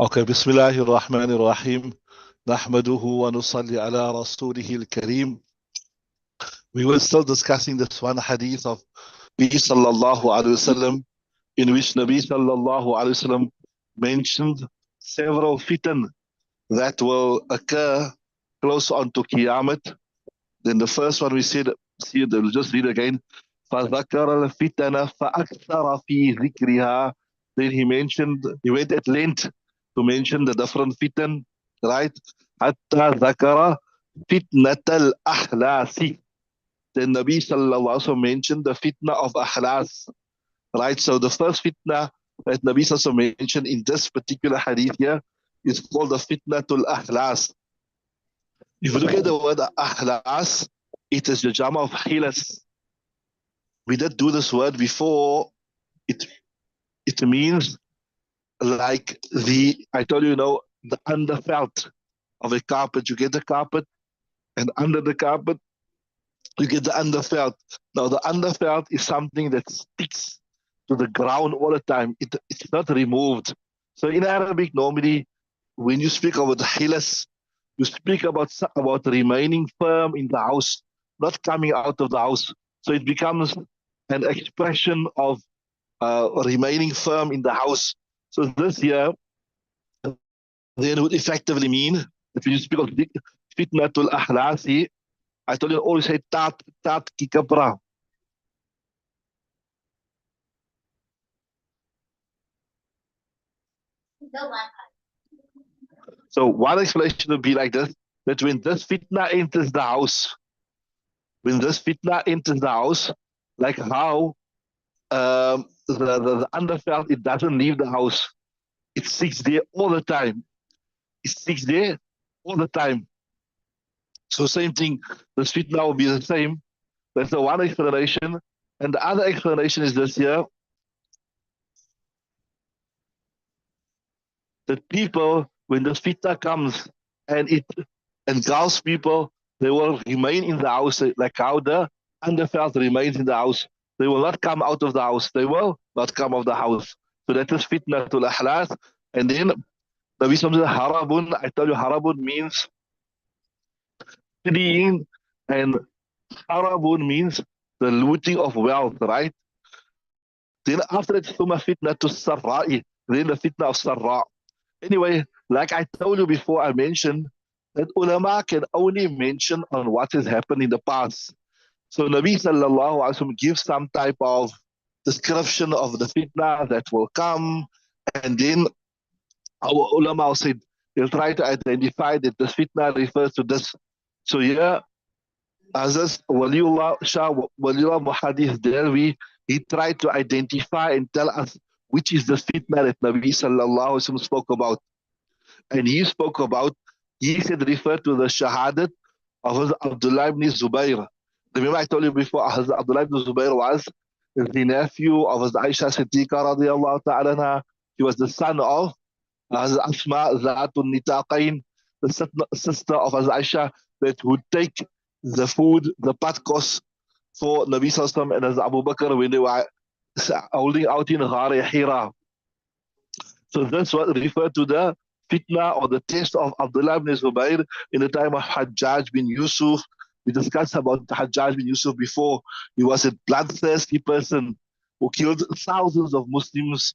Okay, Bismillahir Rahmanir Rahim. Nahmaduhu wa nusalli ala rasulihil kareem. We were still discussing this one hadith of Nabi sallallahu alayhi wasallam, in which Nabi sallallahu alayhi wasallam mentioned several fitan that will occur close on to Qiyamah. Then the first one we said, see, we'll just read again. فَذَكَرَ الْفِتَنَ فَأَكْثَرَ فِي ذِكْرِهَا. Then he mentioned, he went at length to mention the different fitan, right? حَتَّى ذَكَرَ فِتْنَةَ الْأَحْلَاسِ. Then Nabi sallallahu alaihi wasallam mentioned the fitna of ahlas, right? So the first fitna that Nabi sallallahu alaihi wasallam mentioned in this particular hadith here is called the fitnatul ahlas. If you look at the word ahlas, it is the jama of hilas. We did do this word before. It means like I told you, the underfelt of a carpet. You get the carpet, and under the carpet, you get the underfelt. Now, the underfelt is something that sticks to the ground all the time. It's not removed. So in Arabic, normally, when you speak about the hilas, you speak about remaining firm in the house, not coming out of the house. So it becomes an expression of remaining firm in the house. So this here then would effectively mean that when you speak of fitnatul ahlasi, I told you always say tat kikabra. So one explanation would be like this: that when this fitna enters the house, like how the underfelt, it doesn't leave the house. It sits there all the time. So same thing, this fitna will be the same. That's the one explanation. And the other explanation is this here: that people, when the fitna comes and it engulfs people, they will remain in the house, like how the underfelt remains in the house. They will not come out of the house. They will not come out of the house. So that is fitnatul ahlas. And then Nabi Sallam said, Harabun, I tell you, Harabun means fleeing, and Harabun means the looting of wealth, right? Then after that, Thumma fitna to Sarra'i, then the fitna of Sarra'. Anyway, like I told you before, I mentioned that ulama can only mention on what has happened in the past. So Nabi Sallallahu Alaihi Wasallam gives some type of description of the fitna that will come, and then our ulama said they'll try to identify that this fitna refers to this. So here, Aziz Waliullah Shah Waliullah Muhadith Delvi, he tried to identify and tell us which is the fitna that Nabi Sallallahu Alaihi Wasallam spoke about. And he spoke about, he said, refer to the shahadat of Hazrat Abdullah ibn Zubayr. Remember I told you before, Hazrat Abdullah ibn Zubayr was the nephew of Hazrat Aisha Siddiqa radiallahu ta'ala anha. He was the son of Hazrat Asma Zatul Nitaqain, the sister of Hazrat Aisha, that would take the food, the patkos for Nabi Sallallahu and Hazrat Abu Bakr when they were holding out in Ghar Hira. So this was referred to the fitna or the test of Abdullah ibn Zubayr in the time of Hajjaj bin Yusuf. We discussed about Hajjaj bin Yusuf before. He was a bloodthirsty person who killed thousands of Muslims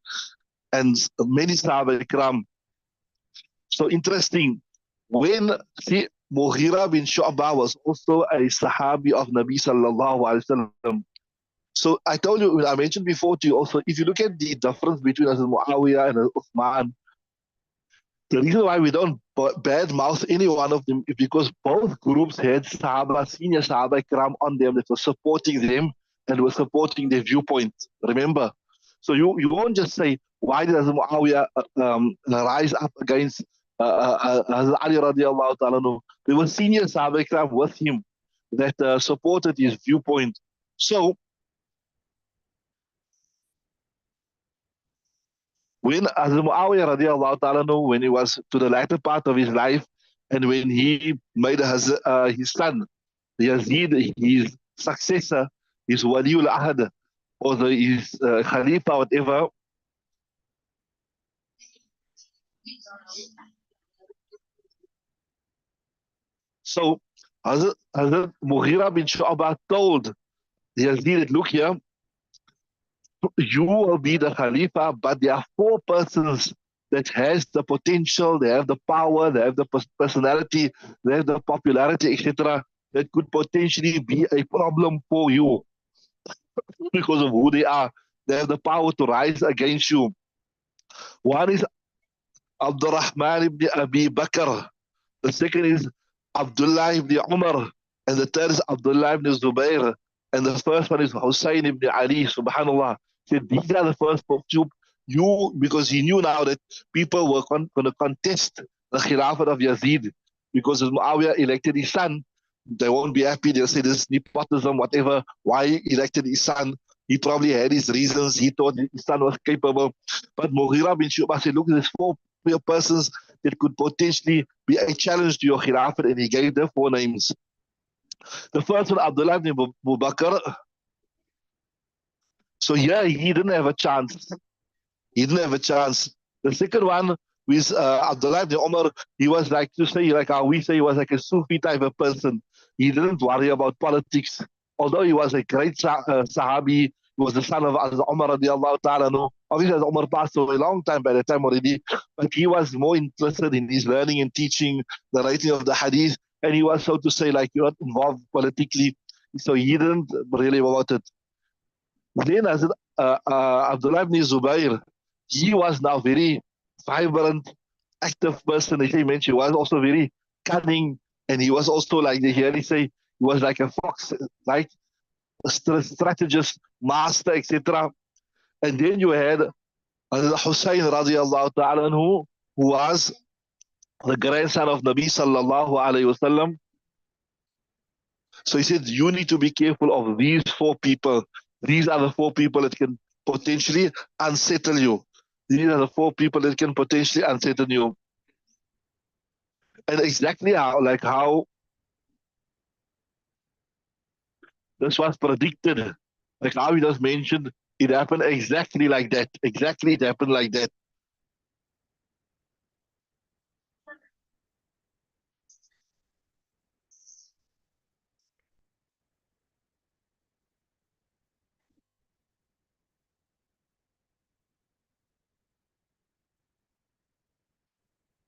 and many Sahaba Ikram. So interesting. When see, Mughira bin Shu'bah was also a Sahabi of Nabi Sallallahu Alaihi Wasallam. So I told you, I mentioned before to you also, if you look at the difference between Hazrat Muawiyah and Uthman, the reason why we don't bad mouth any one of them is because both groups had Sahaba, senior Sahaba Ikram on them that were supporting them and were supporting their viewpoint. Remember? So you won't just say, why did Hazrat Muawiyah rise up against Hazrat Ali radiallahu ta'ala? There were senior Sahaba Ikram with him that supported his viewpoint. So when Hazrat Muawiyah radiallahu ta'ala, when he was to the latter part of his life, and when he made his son, Yazid, his successor, his Waliul Ahad, or his Khalifa, whatever. So Hazrat Mughira bin Shu'bah told Yazid, look here, you will be the Khalifa, but there are four persons that has the potential, they have the power, they have the personality, they have the popularity, etc., that could potentially be a problem for you because of who they are. They have the power to rise against you. One is Abdurrahman ibn Abi Bakr. The second is Abdullah ibn Umar. And the third is Abdullah ibn Zubair. And the first one is Hussein ibn Ali. Subhanallah. He said, these are the first two. You, because he knew now that people were going to contest the Khilafat of Yazid. Because as Muawiyah elected his son, they won't be happy. They'll say this is nepotism, whatever. Why he elected his son? He probably had his reasons. He thought his son was capable. But Mughira bin Shu'bah said, look, there's four persons that could potentially be a challenge to your Khilafat, and he gave them four names. The first one, Abdullah ibn Abu Bakr. So yeah, he didn't have a chance. He didn't have a chance. The second one was Abdullah ibn Umar. He was like, to say, like how we say, he was like a Sufi type of person. He didn't worry about politics. Although he was a great Sahabi, he was the son of Umar radiallahu ta'ala. No. Obviously, as Umar passed away a long time by the time already, but he was more interested in his learning and teaching, the writing of the hadith, and he was, so to say, like, not involved politically. So he didn't really about it. Then as Abdullah ibn Zubayr, he was now very vibrant, active person. He mentioned he was also very cunning, and he was also like they hear say he was like a fox, like a strategist, master, etc. And then you had Hussein radiallahu ta'ala who was the grandson of Nabi sallallahu alayhi wasallam. So he said, you need to be careful of these four people. These are the four people that can potentially unsettle you. These are the four people that can potentially unsettle you. And exactly how this was predicted, like how he just mentioned, it happened exactly like that. Exactly, it happened like that.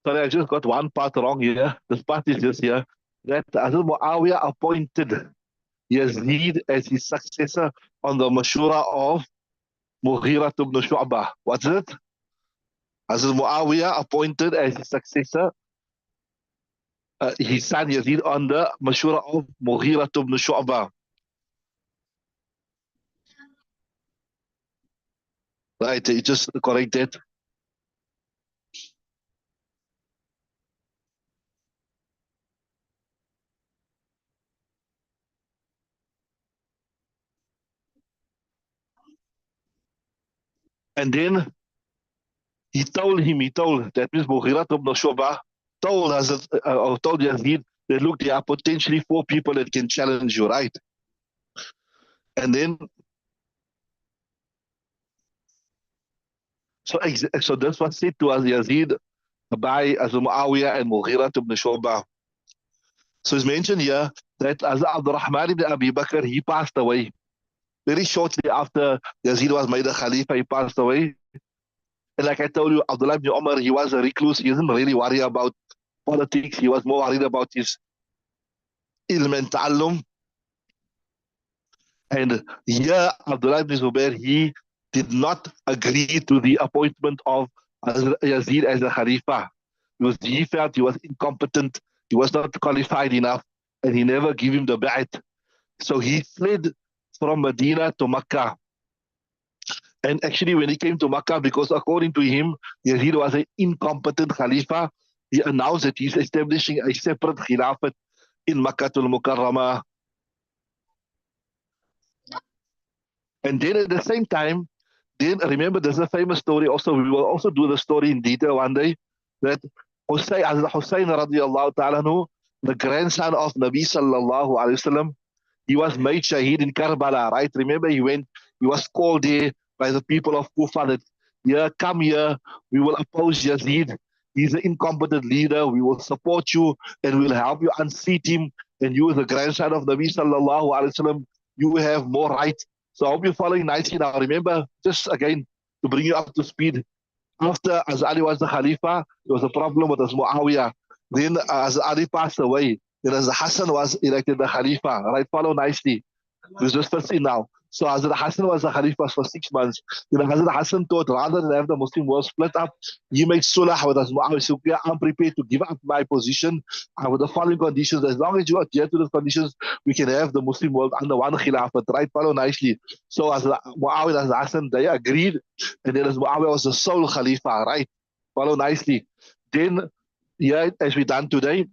sorry, I just got one part wrong here. This part is just here. That Hazrat Muawiyah appointed Yazid as his successor on the Mashura of Mughira ibn Shu'bah. What's it? Hazrat Muawiyah appointed as his successor his son Yazid on the Mashura of Mughira ibn Shu'bah. Right, you just correct that. And then that means Mughira ibn Shu'bah told Yazid that look, there are potentially 4 people that can challenge you, right? And then, so this was said to us Yazid by Muawiyah and Mughira ibn Shu'bah. So it's mentioned here that as Abdurrahman ibn Abi Bakr, he passed away. Very shortly after Yazid was made a Khalifa, he passed away. And like I told you, Abdullah ibn Umar, he was a recluse. He didn't really worry about politics. He was more worried about his ilm and ta'allum. And here, Abdullah ibn Zubair, he did not agree to the appointment of Yazid as a Khalifa. Because he felt he was incompetent, he was not qualified enough, and he never gave him the ba'at. So he fled from Medina to Makkah. And actually, when he came to Makkah, because according to him, Yazid was an incompetent Khalifa, he announced that he's establishing a separate Khilafat in Makkah al-Mukarramah. And then at the same time, then remember, there's a famous story also. We will also do the story in detail one day. That Hussein radiallahu ta'ala, the grandson of Nabi sallallahu alayhi wasallam, he was made shaheed in Karbala, right? Remember, he was called there by the people of Kufa that, yeah, come here, we will oppose Yazid. He's an incompetent leader. We will support you and we'll help you unseat him. And you, the grandson of Nabi sallallahu alayhi wasallam, you have more rights. So I hope you're following nicely now. Remember, just again, to bring you up to speed, after as Ali was the Khalifa, there was a problem with as Muawiyah. Then as Ali passed away, then as Hassan was elected the Khalifa. Right, follow nicely. This is just see now. So Hazrat Hassan was the Khalifa for 6 months. Hazrat Hassan thought rather than have the Muslim world split up, he made Sulah with us Muawiyah. So I'm prepared to give up my position with the following conditions. As long as you adhere to those conditions, we can have the Muslim world under one Khilafat. Right, follow nicely. So as Muawiyah and Hassan, they agreed. And then as Muawiyah was the sole Khalifa, right? Follow nicely. Then, yeah, as we done today,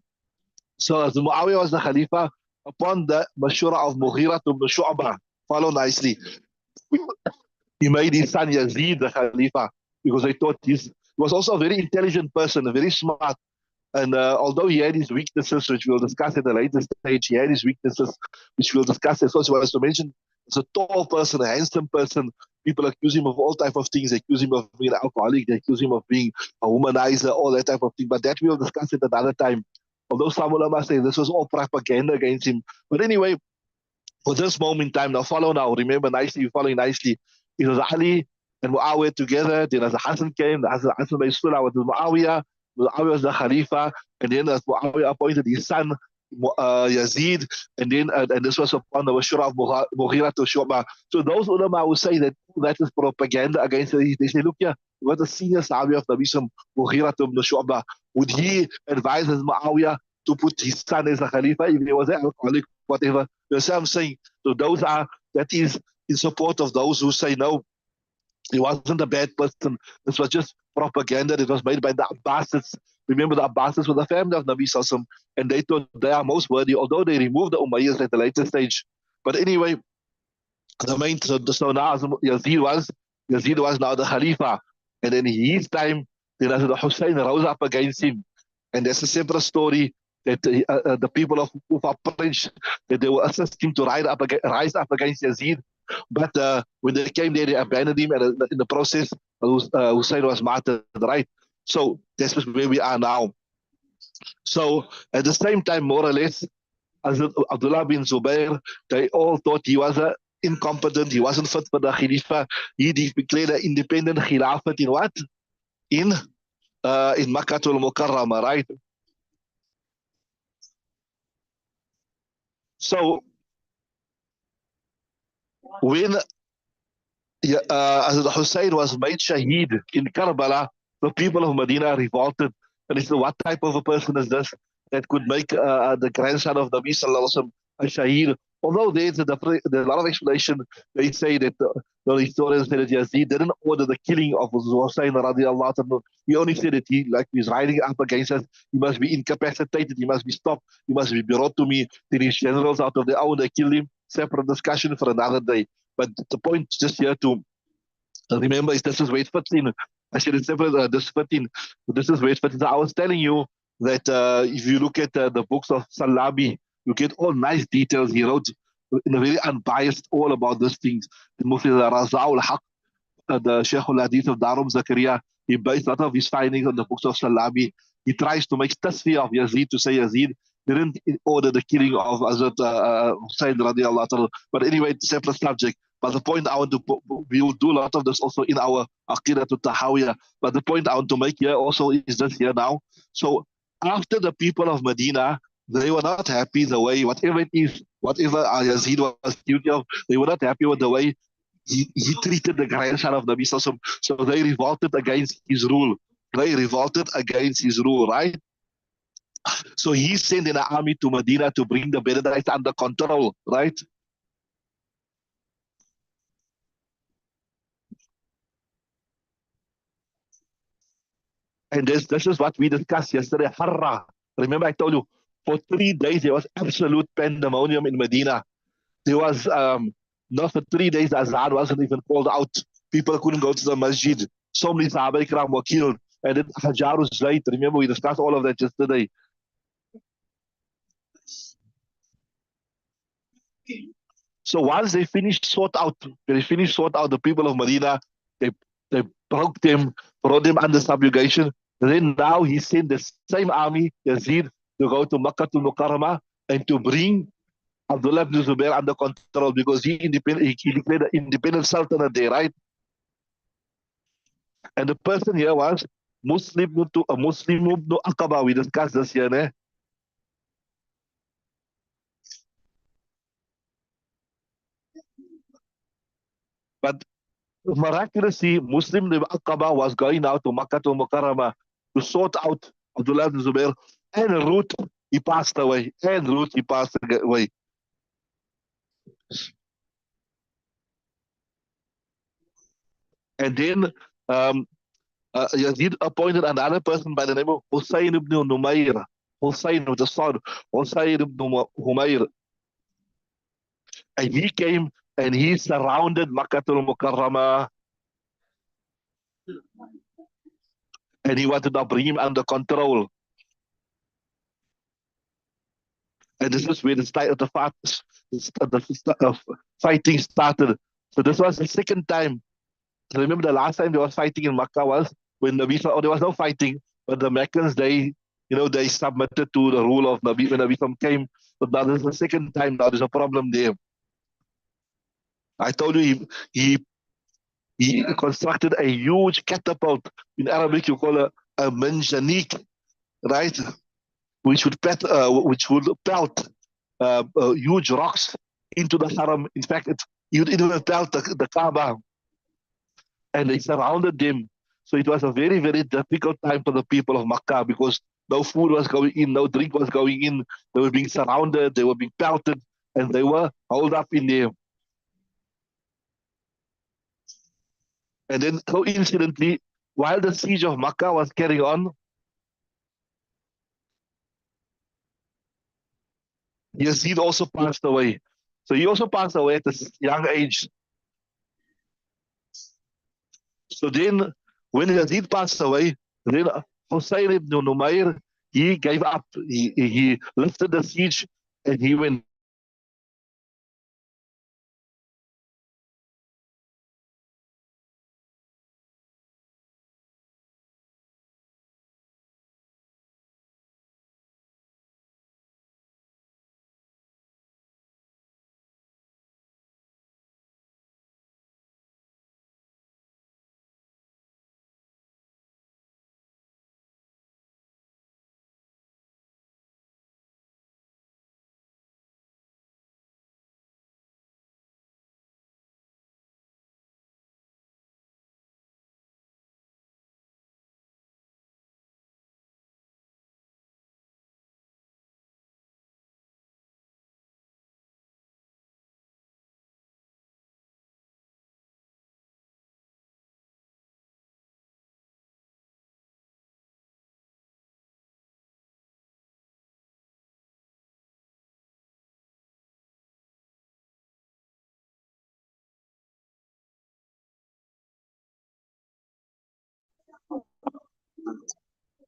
so as Muawiyah was the Khalifa, upon the Mashura of Mughira ibn Shu'bah, follow nicely, he made his son Yazid the Khalifa because they thought he was also a very intelligent person, very smart. And although he had his weaknesses, which we'll discuss at a later stage, he had his weaknesses, which we'll discuss as well. So as to mention, he's a tall person, a handsome person. People accuse him of all type of things. They accuse him of being an alcoholic. They accuse him of being a womanizer, all that type of thing. But that we'll discuss at another time. Although some ulama say this was all propaganda against him. But anyway, for this moment in time, now follow now. Remember nicely, you're following nicely. It was Ali and Muawiyah together. Then as Hassan came, the Hassan made Sulah with Muawiyah. Muawiyah was the Khalifa. And then as Muawiyah appointed his son, Yazid. And then and this was upon the Mashura of Mughira to Shu'bah. So those ulama will say that that is propaganda against it. They say, look here, he was the senior Sahabi of Nabi Mughira ibn Shu'bah. Would he advise as Muawiyah to put his son as a Khalifa if he was an alcoholic, whatever? You know what I'm saying? So that is in support of those who say no, he wasn't a bad person. This was just propaganda. It was made by the Abbasids. Remember, the Abbasids were the family of Nabi Sallallahu, and they thought they are most worthy, although they removed the Umayyads at a later stage. But anyway, the main so now Yazid was now the Khalifa, and in his time, then as the Hussein rose up against him, and there's a separate story that the people of Kufa preached that they will assist him to rise up against Yazid. But when they came there, they abandoned him, and in the process, Hussein was martyred, right? So that's where we are now. So at the same time, more or less, as Abdullah bin Zubair, they all thought he was incompetent, he wasn't fit for the Khalifa. He declared an independent Khilafat in what? In in Makkah al-Mukarramah, right? So when as Hussein was made Shaheed in Karbala, the people of Medina revolted. And they said, what type of a person is this that could make the grandson of Nabi Sallallahu Alaihi Wasallam a Shaheed? Although there's a lot of explanation, they say that the historians say that Yazid didn't order the killing of Hussein radiallahu anhu. He only said that he's riding up against us. He must be incapacitated. He must be stopped. He must be brought to me. Then his generals out of their own, they killed him. Separate discussion for another day. But the point just here to remember is this is where it fits in. I said it's separate, this fit in. This is where it fits in. So I was telling you that if you look at the books of Salabi, you get all nice details. He wrote in a very unbiased all about these things. Mufti Razaul Haq, the Sheikh al-Hadith of Darum Zakaria, he based a lot of his findings on the books of Salabi. He tries to make tasfiyah of Yazid to say Yazid didn't order the killing of Hazrat Hussein radiallahu anhu. But anyway, it's a separate subject. But the point I want to we will do a lot of this also in our Aqidah to Tahawiyah. But the point I want to make here also is this here now. So after the people of Medina, they were not happy the way, whatever it is, whatever Yazid was guilty of, they were not happy with the way he treated the grandson of Nabi Sallallahu. So they revolted against his rule. They revolted against his rule, right? So he sent an army to Medina to bring the Bedouinites under control, right? And this is what we discussed yesterday. Harra. Remember, I told you for 3 days there was absolute pandemonium in Medina. There was not for 3 days Azan wasn't even called out. People couldn't go to the masjid. So many Sahaba Ikram were killed. And then Hajarus Zayt. Remember, we discussed all of that yesterday. So once they finished sort out the people of Medina, they they broke them, brought them under subjugation. And then now he sent the same army, Yazid, to go to Makkah to Mukarramah and to bring Abdullah ibn Zubair under control because he declared an independent sultanate there, right? And the person here was Muslim ibn Aqaba. We discussed this here, né? But miraculously, Muslim Aqaba was going out to Makkah to Mukarramah to sort out Abdullah ibn Zubair. En route, he passed away. En route, he passed away. And then Yazid appointed another person by the name of Hussein ibn Numayr. Hussein with the son, Hussein ibn Humayr. And he came and he surrounded Makkah al-Mukarramah and he wanted to bring him under control. And this is where the fighting started. So this was the second time. Remember the last time there was fighting in Makkah was when Nabi, or there was no fighting, but the Meccans, they submitted to the rule of Nabi when Nabi came. But now this is the second time now there's a problem there. I told you he constructed a huge catapult. In Arabic you call a manjanik, right? Which would pelt huge rocks into the haram. In fact, it would pelt the Kaaba, and they surrounded them. So it was a very, very difficult time for the people of Makkah because no food was going in, no drink was going in. They were being surrounded, they were being pelted, and they were held up in there. And then, coincidentally, while the siege of Makkah was carrying on, Yazid also passed away. So he also passed away at a young age. So then, when Yazid passed away, then Hussein ibn Numayr, he gave up. He lifted the siege and he went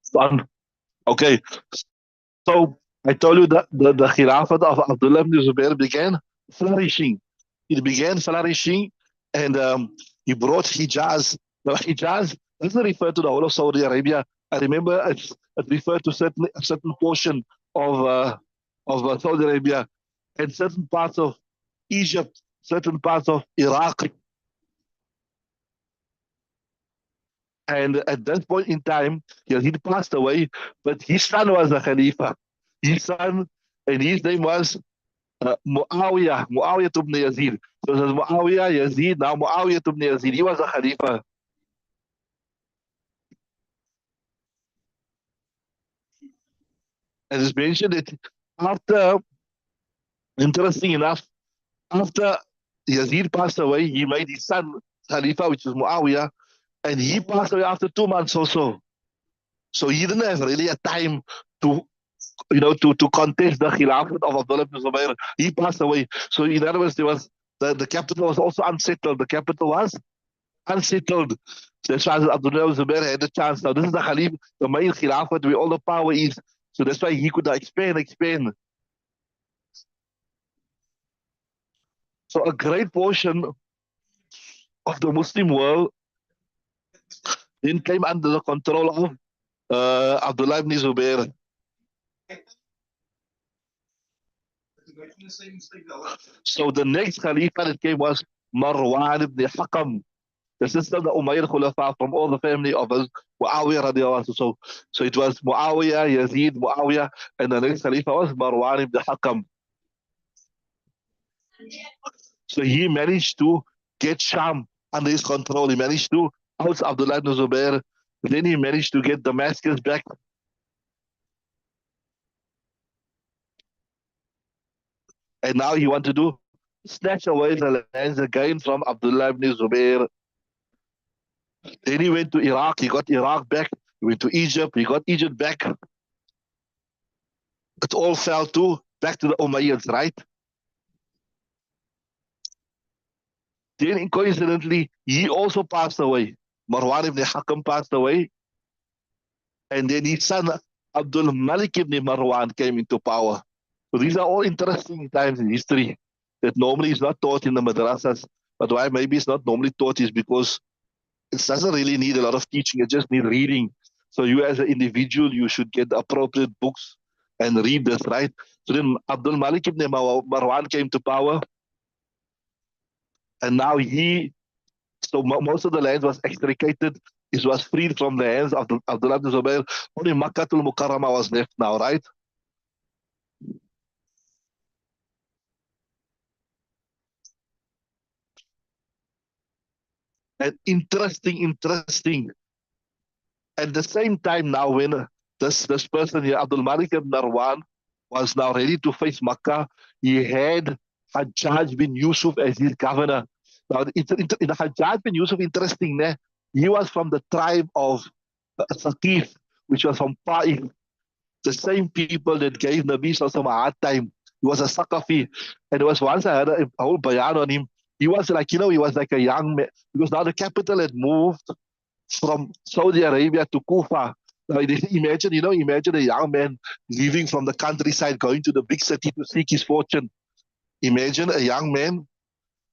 Son. Okay, so I told you that the Khilafat of Abdullah ibn Zubair began flourishing. It began flourishing, and he brought Hijaz. Now, Hijaz doesn't refer to the whole of Saudi Arabia. I remember it referred to a certain portion of Saudi Arabia and certain parts of Egypt, certain parts of Iraq. And at that point in time, he passed away, but his son was a Khalifa. His son, and his name was Muawiyah ibn Yazid. So it was Muawiyah, Yazid, now Muawiyah ibn Yazid. He was a Khalifa. As it's mentioned, that after, interesting enough, after Yazid passed away, he made his son Khalifa, which is Muawiyah, and he passed away after 2 months or so. So he didn't have really a time to to contest the Khilafat of Abdullah ibn Zubayr. He passed away. So in other words, there was the capital was also unsettled. The capital was unsettled. So that's why Abdullah ibn Zubayr had a chance. Now this is the Khalif, the main Khilafat where all the power is. So that's why he could expand. So a great portion of the Muslim world then came under the control of Abdullah ibn Zubayr. So the next Khalifa that came was Marwan ibn Hakam. The sister of the Umayyad Khulafa from all the family of Muawiyah radiallahu anhu. So it was Muawiyah, Yazid, Muawiyah, and the next Khalifa was Marwan ibn Hakam. So he managed to get Sham under his control. He managed to oust Abdullah ibn Zubair. Then he managed to get Damascus back. And now he wanted to snatch away the lands again from Abdullah ibn Zubair. Then he went to Iraq. He got Iraq back. He went to Egypt. He got Egypt back. It all fell back to the Umayyads, right? Then coincidentally, he also passed away. Marwan ibn Hakam passed away. And then his son, Abdul Malik ibn Marwan, came into power. So these are all interesting times in history that normally is not taught in the madrasas. But why maybe it's not normally taught is because it doesn't really need a lot of teaching. It just needs reading. So you as an individual, you should get the appropriate books and read this, right? So then Abdul Malik ibn Marwan came to power. And now most of the land was extricated. It was freed from the hands of Abdullah ibn Zubayr. Only Makkatul Mukarramah was left now, right? And interesting. At the same time now, when this person here, Abdul Malik ibn Marwan, was now ready to face Makkah, he had Hajjaj bin Yusuf as his governor. Now, the Hajjaj bin Yusuf, interesting, né? He was from the tribe of Saqif, which was from Ta'if, the same people that gave Nabi Sallallahu a hard time. He was a Saqafi. And there was once I had a whole bayan on him. He was like, he was like a young man, because now the capital had moved from Saudi Arabia to Kufa. Now, imagine a young man leaving from the countryside, going to the big city to seek his fortune. Imagine a young man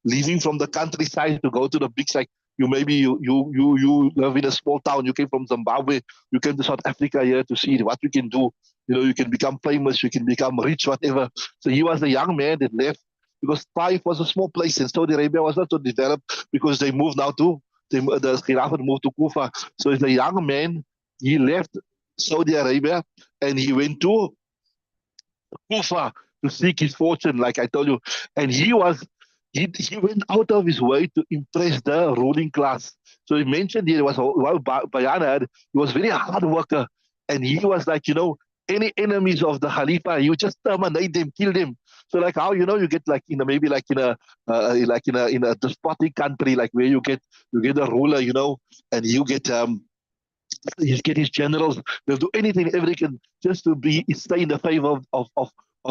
leaving from the countryside to go to the big city. You live in a small town. You came from Zimbabwe. You came to South Africa here to see what you can do. You can become famous. You can become rich, whatever. So he was a young man that left because Taif was a small place and Saudi Arabia was not so developed because they moved now to the Khilafat moved to Kufa. So as a young man, he left Saudi Arabia and he went to Kufa to seek his fortune, like I told you. And he went out of his way to impress the ruling class. So he mentioned here was Bayan he was very hard worker, and he was like any enemies of the Khalifa, you just terminate them, kill them. So like how you get like maybe like in a in a despotic country like where you get a ruler and you get his generals. They'll do anything, everything, just to stay in the favor of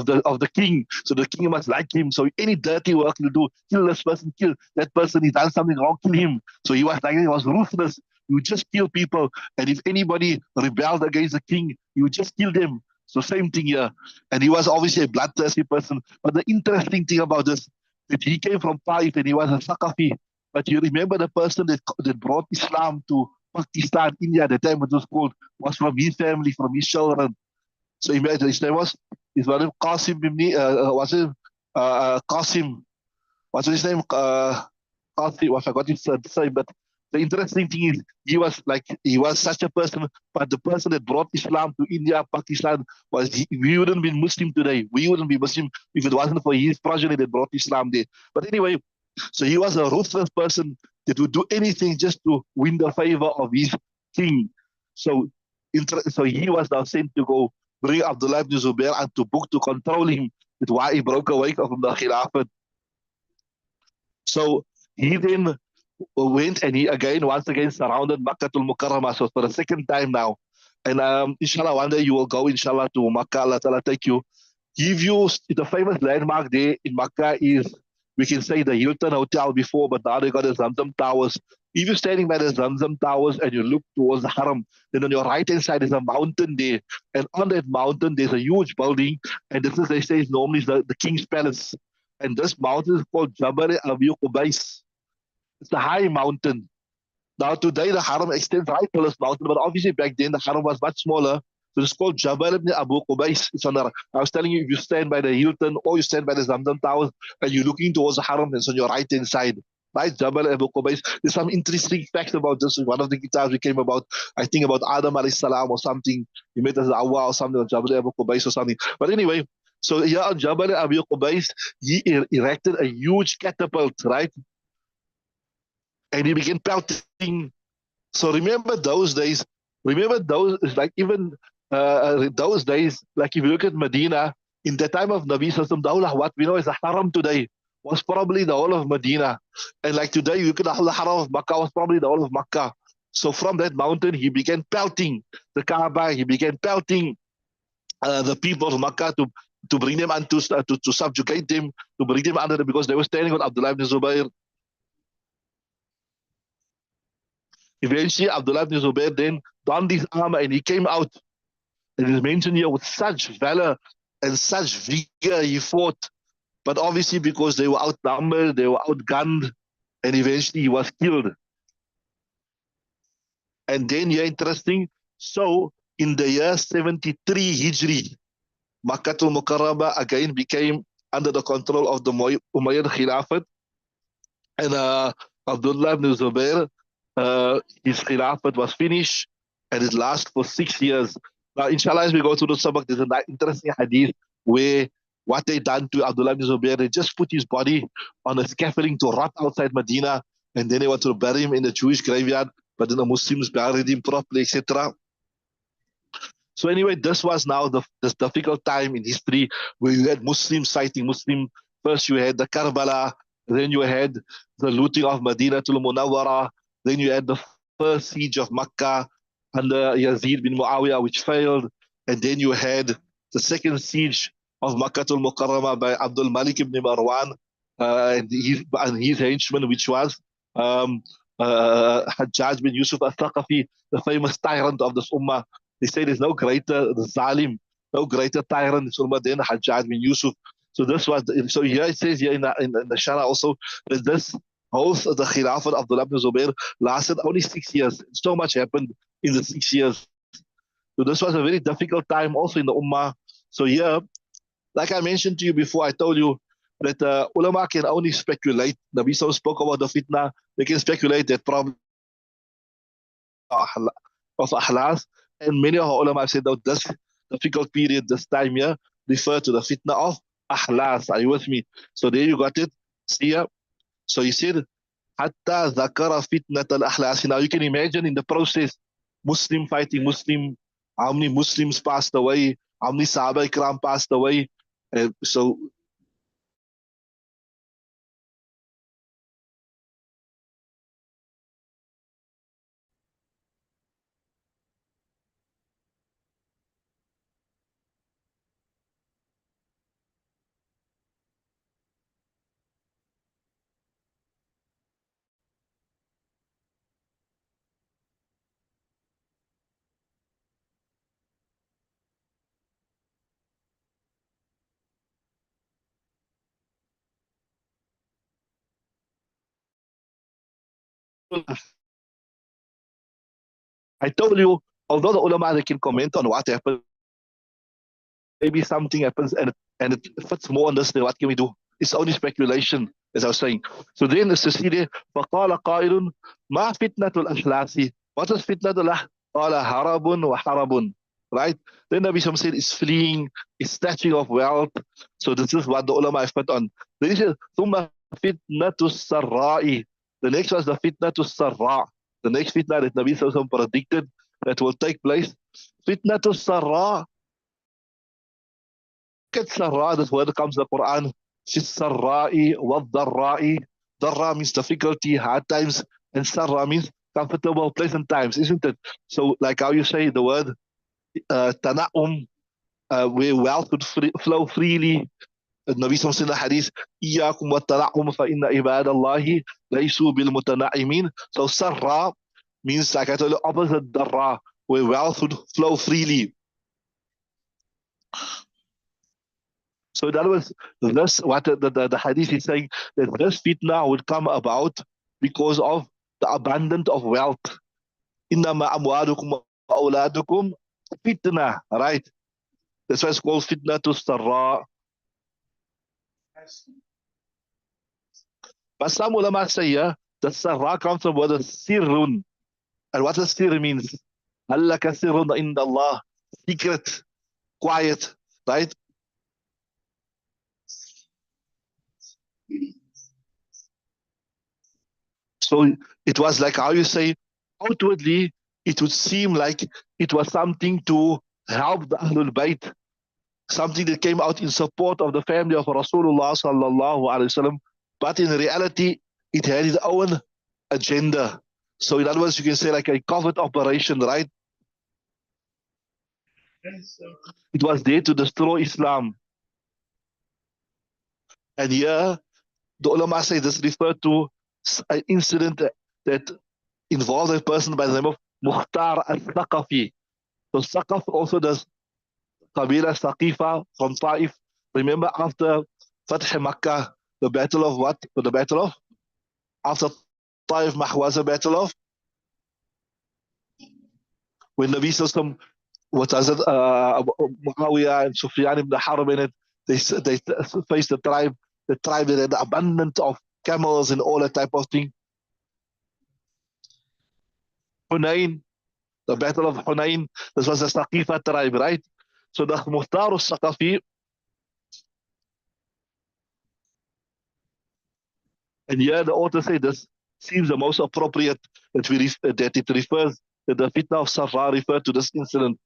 the king. So the king must like him. So any dirty work he'll do, kill this person, kill that person. He's done something wrong, kill him. So he was ruthless. You just kill people. And if anybody rebelled against the king, you just kill them. So same thing here. And he was obviously a bloodthirsty person. But the interesting thing about this, that he came from Taif and he was a Saqafi. But you remember the person that brought Islam to Pakistan, India, at the time it was called, was from his family, from his children. So imagine his name was, his name Qasim ibn, was it Qasim, what's his name? I forgot his name, but the interesting thing is he was such a person, but the person that brought Islam to India, Pakistan, we wouldn't be Muslim today. We wouldn't be Muslim if it wasn't for his progeny that brought Islam there. But anyway, so he was a ruthless person that would do anything just to win the favor of his king. So, so he was now sent to go bring Abdullah ibn Zubair and to book to control him. That's why he broke away from the Khilafat. So he then went and he again, once again, surrounded Makkatul Mukarramah. So for the second time now. And inshallah, one day you will go, inshallah, to Makkah. Allah Ta'ala take you. Give you the famous landmark there in Makkah is, we can say, the Hilton Hotel before, but now they got the Zamzam Towers. If you're standing by the Zamzam Towers and you look towards the Haram, then on your right hand side is a mountain there. And on that mountain, there's a huge building. And this is, they say, is normally the King's Palace. And this mountain is called Jabal Abu Qubais. It's a high mountain. Now today the Haram extends right to this mountain, but obviously back then the Haram was much smaller. So it's called Jabal ibn Abu Qubais. It's on the, I was telling you, if you stand by the Hilton or you stand by the Zamzam Towers and you're looking towards the Haram, it's on your right hand side. Right, Jabal Abu Qubais. There's some interesting facts about this. One of the guitars we came about, I think about Adam alayhi salam or something. He met as Awa or something, or Jabal Abu Qubais or something. But anyway, so here on Jabal Abu Qubais, he erected a huge catapult, right? And he began pelting. So remember those days. Remember those, like even those days, like if you look at Medina, in the time of Nabi Sallallahu Alaihi Wasallam, what we know as a haram today was probably the whole of Medina. And like today, you look at the haram of Makkah was probably the whole of Makkah. So from that mountain, he began pelting the Kaaba. He began pelting the people of Makkah to bring them and to subjugate them, to bring them under them because they were standing with Abdullah ibn Zubayr. Eventually, Abdullah ibn Zubair then donned his armor and he came out. It is mentioned here with such valor and such vigor he fought. But obviously, because they were outnumbered, they were outgunned, and eventually he was killed. And then, yeah, interesting. So, in the year 73 Hijri, Makkatul Mukarramah again became under the control of the Umayyad Khilafat. And Abdullah ibn Zubair, his Khilafat was finished and it lasted for 6 years. Now, inshallah, as we go through the sabak, there's an interesting hadith where what they done to Abdullah ibn Zubair, they just put his body on a scaffolding to rot outside Medina, and then they want to bury him in the Jewish graveyard, but then the Muslims buried him properly, etc. So anyway, this was now this difficult time in history where you had Muslims fighting Muslim. First you had the Karbala, then you had the looting of Medina to Munawwara, then you had the first siege of Makkah under Yazid bin Muawiyah, which failed, and then you had the second siege of Makkah al Mukarramah by Abdul Malik ibn Marwan and his henchman, which was um, Hajjaj bin Yusuf al-Thaqafi, the famous tyrant of this ummah. They say there's no greater zalim, no greater tyrant than Hajjaj bin Yusuf. So this was so here it says here in the Shara also that this whole the Khilafat of Abdullah ibn Zubair lasted only 6 years. So much happened in the 6 years. So this was a very difficult time also in the Ummah. So here, like I mentioned to you before, I told you that ulama can only speculate. Nabi Sallallahu spoke about the fitna. They can speculate that probably of ahlas. And many of our ulama have said that this difficult period, this time here, refer to the fitna of ahlas. Are you with me? So there you got it. See here. So he said, Hatta zakara fitnat al ahlas. Now you can imagine in the process, Muslim fighting Muslim, how many Muslims passed away, how many Sahaba Ikram passed away. So I told you, although the ulama they can comment on what happened, maybe something happens and it fits more on this, then what can we do? It's only speculation, as I was saying. So then the Sicily, فقال قائل ما فتنة الأحلاس. What is فتنة الأحلاس? قال هرب وحرب. Right? Then Nabi Sam said, it's fleeing, it's snatching of wealth. So this is what the ulama have put on. Then he said, ثم فتنة السراء. The next was the فتنة السراء. The next fitna that Nabi Sam predicted that will take place. فتنة السراء. Sarra, this word comes in the Quran. Sarra'i wa dharra'i. Dharra means difficulty, hard times, and sarra means comfortable, pleasant times, isn't it? So, like how you say the word tana'um, where wealth would flow freely. Nabi Sallallahu in the hadith, إياكم والتنعم فإن عباد الله ليسوا بالمتنعمين. So sarra means, like I told you, opposite dharra, where wealth would flow freely. So that was this, what the hadith is saying, that this fitna would come about because of the abundance of wealth. Innama amwalukum wa awladukum fitna, right? That's why it's called fitna to sarra. But some ulama say, yeah, the sarra comes from what is sirrun. And what does sir means? Allah sirrun inda Allah. Secret, quiet, right? So it was like how you say, outwardly, it would seem like it was something to help the Ahlul Bayt, something that came out in support of the family of Rasulullah sallallahu alaihi wasallam. But in reality, it had its own agenda. So in other words, you can say like a covert operation, right? It was there to destroy Islam. And here, the ulama say this referred to an incident that involved a person by the name of Mukhtar al-Thaqafi. So Saqaf also does Qabila Saqifa from Taif. Remember after Fath Makkah, the battle of what? The battle of? After Taif Mahwaza battle of? When Nabi Sallallahu what was it? Muawiyah and Sufyan ibn Harb in it, they faced the tribe that had the abundance of camels and all that type of thing. Hunayn, the battle of Hunayn, this was the Saqifa tribe, right? So the Muhtar al-Saqafi, and here the author say this seems the most appropriate that it refers, that the fitna of Safar referred to this incident.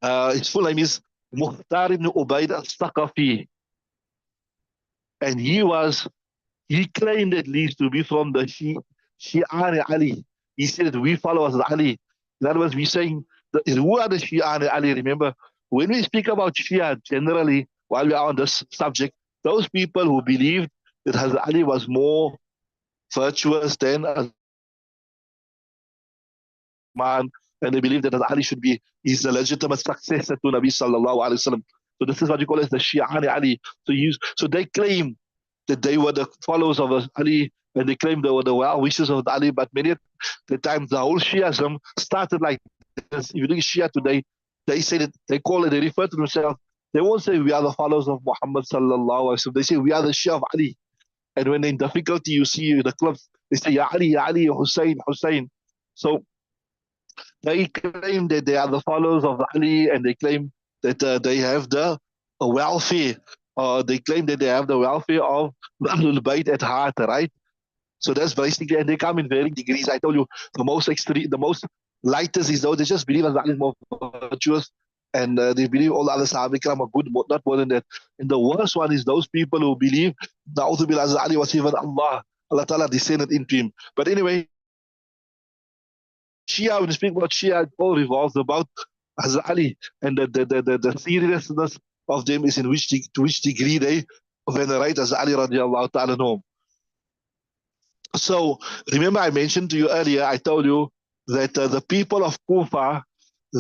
His full name is Muhtar ibn Ubaid al-Saqafi. And he claimed at least to be from the Shi'an Ali. He said that we follow as Ali. In other words, we're saying, who are the Shi'an Ali? Remember, when we speak about Shia generally, while we are on this subject, those people who believed that Hazrat Ali was more virtuous than man, and they believe that Ali should be is the legitimate successor to Nabi sallallahu alaihi wasallam. So this is what you call as the Shi'an Ali. So they claim that they were the followers of Ali, and they claim they were the well wishes of Ali. But many at the time, the whole Shiism started like this. If you look at Shia today, they say that they refer to themselves. They won't say we are the followers of Muhammad sallallahu alaihi wasallam. They say we are the Shia of Ali. And when they're in difficulty, you see the clubs, they say Ya Ali, Hussein, Hussein. So they claim that they are the followers of Ali, and they claim that they have the welfare. They claim that they have the welfare of the Ahlul Bayt at heart, right? So that's basically, and they come in varying degrees. I told you the most extreme, the most lightest is those they just believe Ali is more virtuous, and they believe all the other Sahaba Ikram are good, not more than that. And the worst one is those people who believe Na'udhu Billah Ali was even Allah Ta'ala descended into him. But anyway, Shia, when you speak about Shia, it all revolves about Hazrat Ali, and the seriousness of them is to which degree they venerate Hazrat Ali radiallahu ta'ala anhu. So remember I mentioned to you earlier, I told you that the people of Kufa,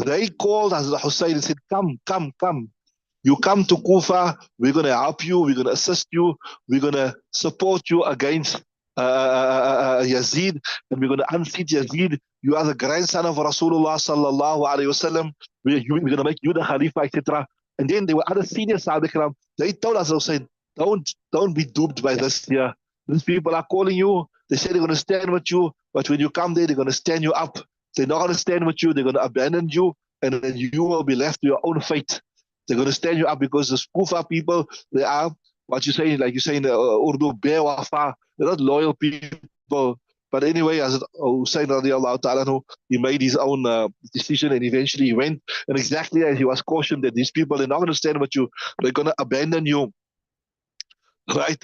they called Hazrat Hussein and said, come. You come to Kufa, we're going to help you, we're going to assist you, we're going to support you against Yazid, and we're going to unseat Yazid. You are the grandson of Rasulullah sallallahu alaihi wasallam. We're going to make you the Khalifa, etc. And then there were other senior Sahaba Ikram. They told us, they said, don't be duped by this here. These people are calling you. They say they're going to stand with you, but when you come there, they're going to stand you up. They're not going to stand with you. They're going to abandon you, and then you will be left to your own fate. They're going to stand you up because the Kufa people, they are what you say, like you say in Urdu, bewafa. They're not loyal people. But anyway, as Hussein radiallahu ta'ala, he made his own decision, and eventually he went. And exactly as he was cautioned that these people, they're not going to stand with you. They're going to abandon you, right?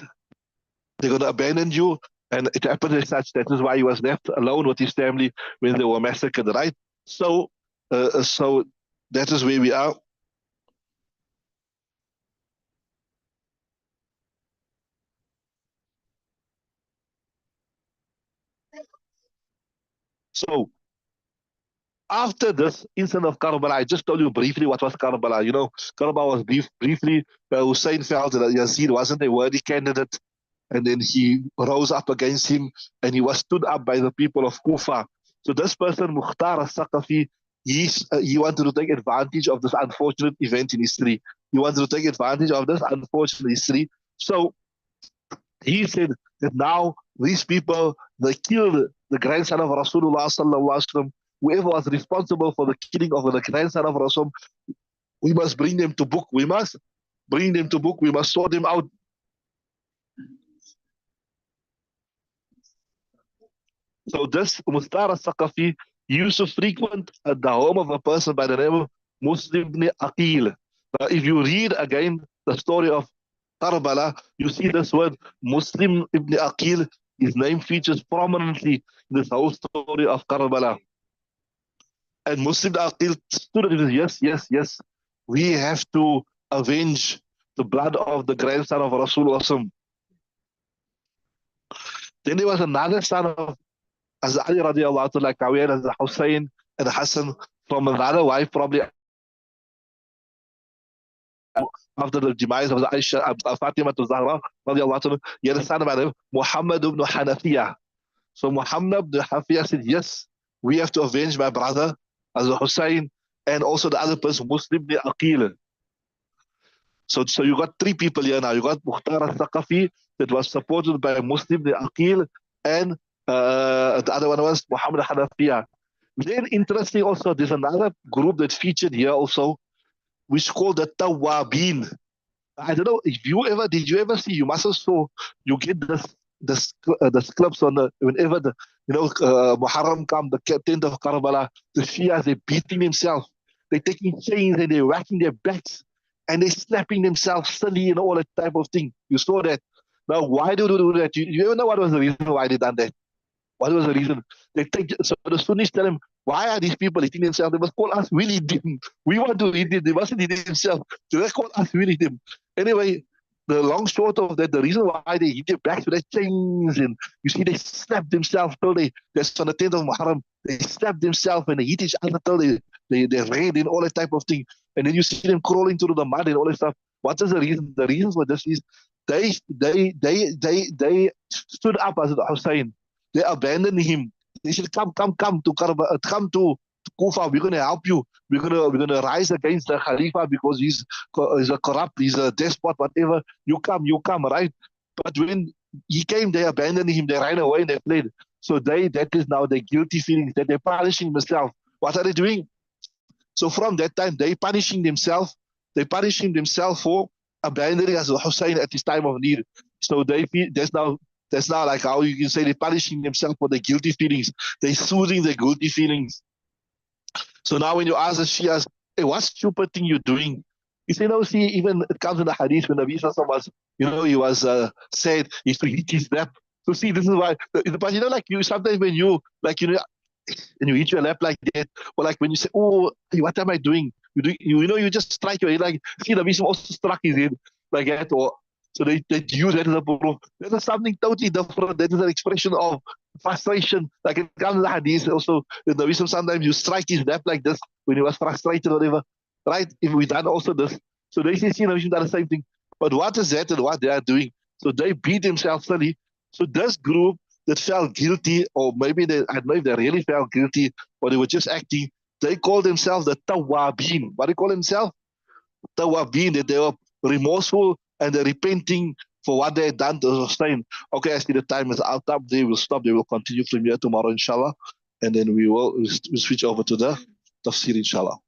They're going to abandon you. And it happened as such. That is why he was left alone with his family when they were massacred, right? So that is where we are. So after this incident of Karbala, I just told you briefly what was Karbala. You know, Karbala was briefly, Hussein felt that Yazid wasn't a worthy candidate, and then he rose up against him, and he was stood up by the people of Kufa. So this person, Mukhtar al-Saqafi, he wanted to take advantage of this unfortunate event in history. He wanted to take advantage of this unfortunate history. So he said that now these people, they killed the grandson of Rasulullah sallallahu alaihi wasallam. Whoever was responsible for the killing of the grandson of Rasul, we must bring them to book. We must bring them to book. We must sort them out. So this Mustar al-Saqafi used to frequent at the home of a person by the name of Muslim ibn Aqil. Now, if you read again the story of Karbala, you see this word Muslim ibn Aqil. His name features prominently in this whole story of Karbala. And Muslim Aqil stood and said, yes, yes, yes, we have to avenge the blood of the grandson of Rasulullah. Then there was another son of as Ali radiallahu anhu, like Awiyah, as Hussein and Hassan from another wife, probably after the demise of Aisha, Fatima to Zahra radiallahu anhu, he had a son by name Muhammad ibn Hanafiya. So Muhammad ibn Hanafiya said, yes, we have to avenge my brother as Hussein and also the other person, Muslim ibn Aqil. So you got three people here now. You got Mukhtar al-Thaqafi that was supported by Muslim ibn Aqil, and the other one was Muhammad Hanafiya. Then interesting also, there's another group that featured here also, which is called the Tawabin. I don't know if did you ever see, you must have saw, you get the clips on whenever the, Muharram come, the 10th of Karbala, the Shias, they're beating themselves. They're taking chains and they're whacking their backs and they're slapping themselves silly and all that type of thing. You saw that. Now, why do they do that? You ever know what was the reason why they done that? What was the reason? So the Sunnis tell them, why are these people eating themselves? They must call us, we'll eat them. We want to eat them. They mustn't eat themselves. So they call us, we'll eat them. Anyway, the long short of that, the reason why they hit their backs with their chains, and you see they slap themselves till that's on the 10th of Muharram, they slap themselves and they hit each other till they're red and all that type of thing. And then you see them crawling through the mud and all that stuff. What is the reason? The reason for this is they stood up as Hussein. They abandoned him. They said, come to Kufa. We're going to help you. We're going to rise against the Khalifa because he's a corrupt, he's a despot, whatever. You come, right? But when he came, they abandoned him. They ran away and they fled. So that is now their guilty feelings that they're punishing themselves. What are they doing? So from that time, they're punishing themselves. They're punishing themselves for abandoning as Hussein at his time of need. So they feel that's now like how you can say they're punishing themselves for their guilty feelings. They're soothing their guilty feelings. So now when you ask the Shias, hey, what stupid thing you're doing? You say, no, see, even it comes in the hadith when Nabi Sallallahu was, he was said, he used to hit his lap. So see, this is why, but like you, sometimes when you, and you hit your lap like that, or like when you say, oh, what am I doing? You just strike your head, like, see, Nabi Sallallahu also struck his head like that, or so they use that as a proof. That is something totally different. That is an expression of frustration. Like it comes in the hadith also, the Nabi sometimes you strike his lap like this when he was frustrated or whatever. Right? If we done also this. So they say, see, Nabi done the same thing. But what is that and what they are doing? So they beat themselves silly. So this group, that felt guilty, or maybe I don't know if they really felt guilty or they were just acting. They call themselves the Tawabin. What do they call themselves? Tawabin, that they were remorseful and they're repenting for what they had done to sustain. Okay, I see the time is out up. They will stop. They will continue from here tomorrow, inshallah. And then we'll switch over to the tafsir, inshallah.